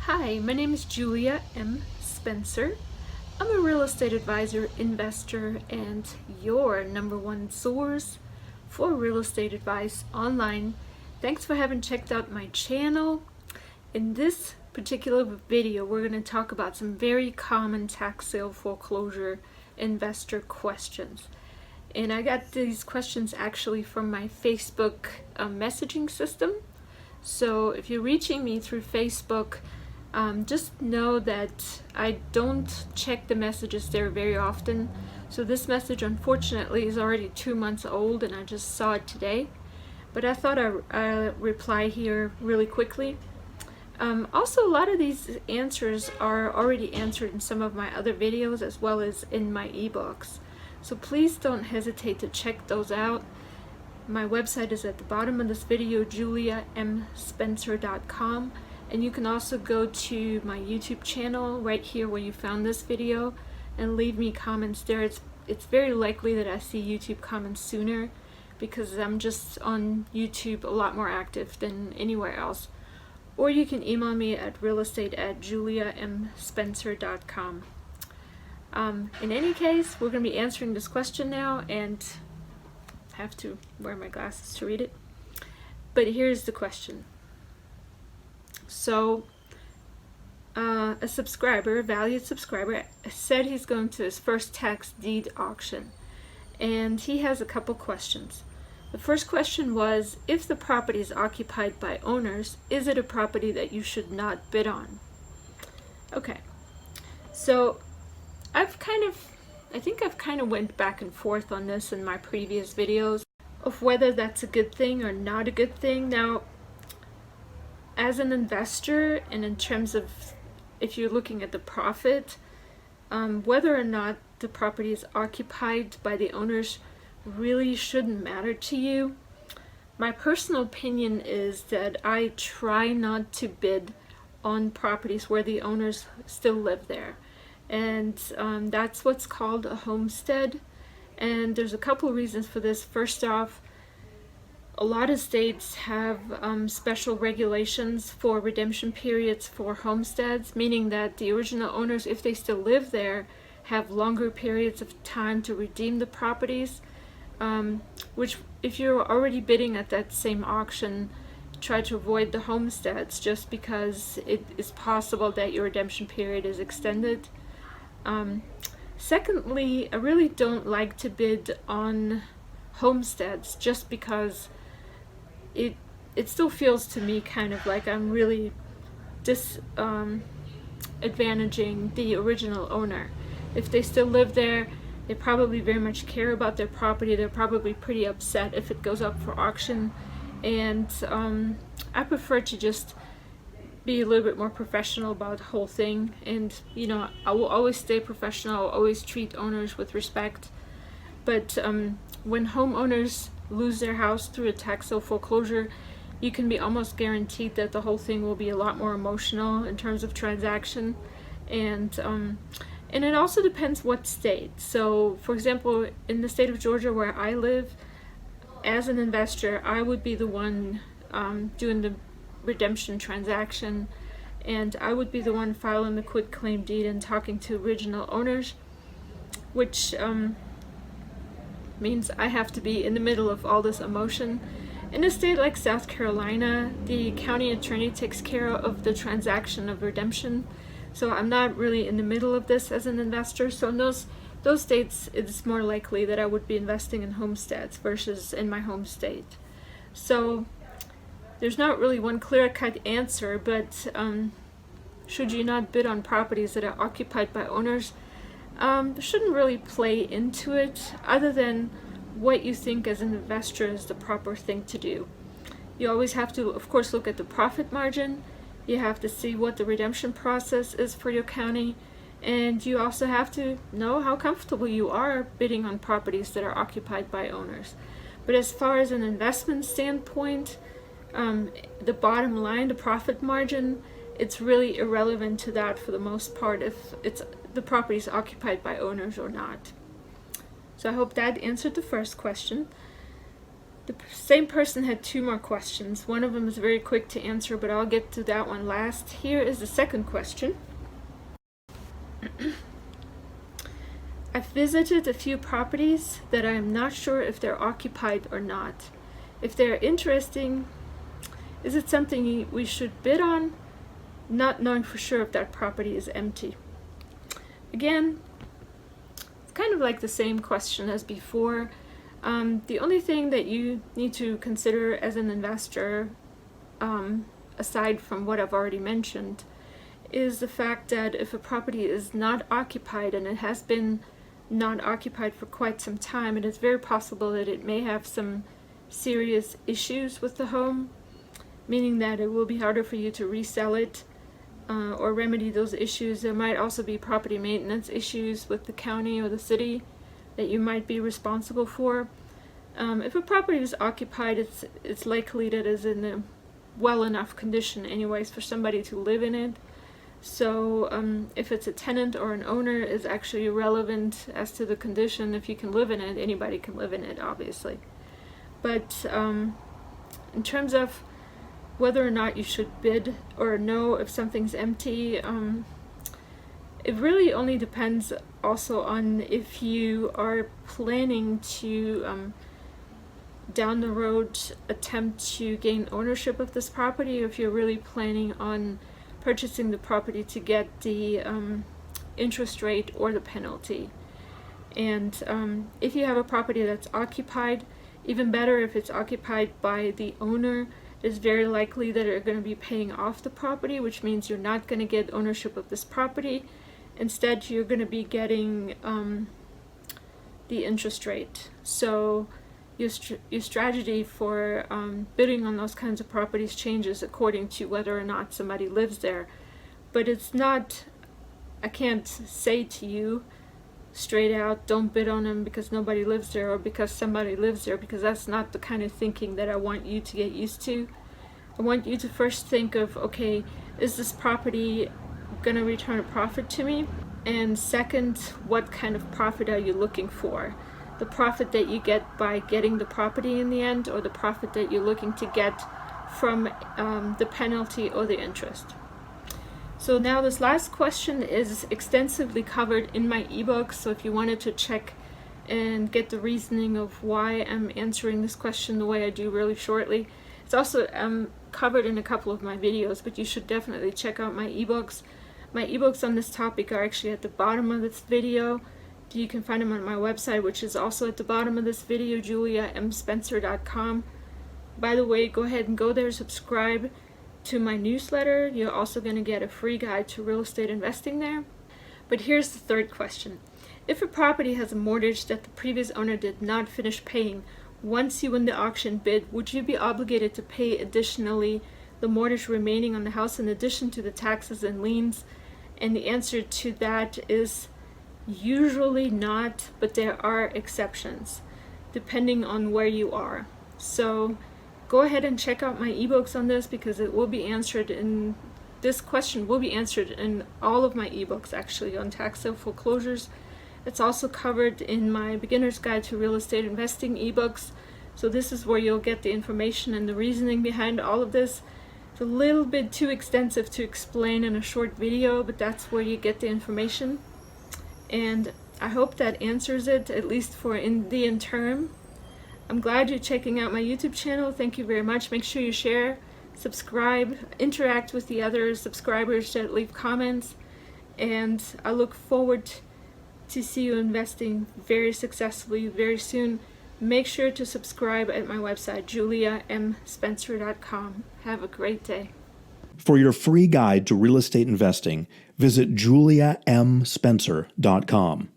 Hi, my name is Julia M. Spencer. I'm a real estate advisor, investor, and your number one source for real estate advice online. Thanks for having checked out my channel. In this particular video, we're going to talk about some very common tax sale foreclosure investor questions. And I got these questions actually from my Facebook messaging system. So if you're reaching me through Facebook, just know that I don't check the messages there very often. So this message unfortunately is already 2 months old and I just saw it today. But I thought I'd reply here really quickly. Also, a lot of these answers are already answered in some of my other videos as well as in my ebooks. So please don't hesitate to check those out. My website is at the bottom of this video, juliamspencer.com. And you can also go to my YouTube channel right here where you found this video and leave me comments there. It's very likely that I see YouTube comments sooner because I'm just on YouTube a lot more active than anywhere else. Or you can email me at realestate@juliamspencer.com. In any case, we're going to be answering this question now, and I have to wear my glasses to read it. But here's the question. So, a valued subscriber, said he's going to his first tax deed auction, and he has a couple questions. The first question was, if the property is occupied by owners, is it a property that you should not bid on? Okay, so I think I've kind of went back and forth on this in my previous videos of whether that's a good thing or not a good thing. Now, as an investor, and in terms of if you're looking at the profit, whether or not the property is occupied by the owners really shouldn't matter to you. My personal opinion is that I try not to bid on properties where the owners still live there. And that's what's called a homestead. And there's a couple of reasons for this. First off, a lot of states have special regulations for redemption periods for homesteads, meaning that the original owners, if they still live there, have longer periods of time to redeem the properties, which if you're already bidding at that same auction, try to avoid the homesteads just because it is possible that your redemption period is extended. Secondly, I really don't like to bid on homesteads just because it still feels to me kind of like I'm really disadvantaging the original owner. If they still live there, they probably very much care about their property. They're probably pretty upset if it goes up for auction, and I prefer to just be a little bit more professional about the whole thing. And you know, I will always stay professional. I'll always treat owners with respect. But when homeowners lose their house through a tax sale foreclosure, you can be almost guaranteed that the whole thing will be a lot more emotional in terms of transaction. And it also depends what state. So for example, in the state of Georgia where I live, as an investor, I would be the one doing the redemption transaction, and I would be the one filing the quitclaim deed and talking to original owners, which means I have to be in the middle of all this emotion. In a state like South Carolina, the county attorney takes care of the transaction of redemption, so I'm not really in the middle of this as an investor. So in those states, it's more likely that I would be investing in homesteads versus in my home state. So there's not really one clear-cut answer, but should you not bid on properties that are occupied by owners? Shouldn't really play into it, other than what you think as an investor is the proper thing to do. You always have to, of course, look at the profit margin. You have to see what the redemption process is for your county, and you also have to know how comfortable you are bidding on properties that are occupied by owners. But as far as an investment standpoint, the bottom line, the profit margin, it's really irrelevant to that for the most part if the property is occupied by owners or not. So I hope that answered the first question. The same person had 2 more questions. One of them is very quick to answer, but I'll get to that one last. Here is the second question. I've visited a few properties that I am not sure if they're occupied or not. If they're interesting, is it something we should bid on, not knowing for sure if that property is empty? Again, it's kind of like the same question as before. The only thing that you need to consider as an investor, aside from what I've already mentioned, is the fact that if a property is not occupied, and it has been not occupied for quite some time, it is very possible that it may have some serious issues with the home, meaning that it will be harder for you to resell it or remedy those issues. There might also be property maintenance issues with the county or the city that you might be responsible for. If a property is occupied, it's likely that it is in a well enough condition anyways for somebody to live in it. So if it's a tenant or an owner is actually irrelevant as to the condition. If you can live in it, anybody can live in it, obviously. But in terms of whether or not you should bid or know if something's empty, it really only depends also on if you are planning to down the road attempt to gain ownership of this property, or if you're really planning on purchasing the property to get the interest rate or the penalty. And if you have a property that's occupied, even better if it's occupied by the owner, it's very likely that you're going to be paying off the property, which means you're not going to get ownership of this property. Instead, you're going to be getting the interest rate. So your strategy for bidding on those kinds of properties changes according to whether or not somebody lives there. But it's not, I can't say to you straight out, don't bid on them because nobody lives there or because somebody lives there, because that's not the kind of thinking that I want you to get used to. I want you to first think of, okay, is this property going to return a profit to me? And second, what kind of profit are you looking for? The profit that you get by getting the property in the end, or the profit that you're looking to get from the penalty or the interest? So now this last question is extensively covered in my ebook, so if you wanted to check and get the reasoning of why I'm answering this question the way I do really shortly, it's also covered in a couple of my videos, but you should definitely check out my ebooks. My ebooks on this topic are actually at the bottom of this video. You can find them on my website, which is also at the bottom of this video, juliamspencer.com. By the way, go ahead and go there, subscribe to my newsletter. You're also going to get a free guide to real estate investing there. But here's the third question. If a property has a mortgage that the previous owner did not finish paying, once you win the auction bid, would you be obligated to pay additionally the mortgage remaining on the house in addition to the taxes and liens? And the answer to that is usually not, but there are exceptions depending on where you are. So go ahead and check out my ebooks on this, because it will be answered in this question will be answered in all of my ebooks actually on tax sale foreclosures. It's also covered in my beginner's guide to real estate investing ebooks. So this is where you'll get the information and the reasoning behind all of this. It's a little bit too extensive to explain in a short video, but that's where you get the information. And I hope that answers it, at least for in the interim. I'm glad you're checking out my YouTube channel. Thank you very much. Make sure you share, subscribe, interact with the other subscribers that leave comments. And I look forward to see you investing very successfully very soon. Make sure to subscribe at my website, juliamspencer.com. Have a great day. For your free guide to real estate investing, visit juliamspencer.com.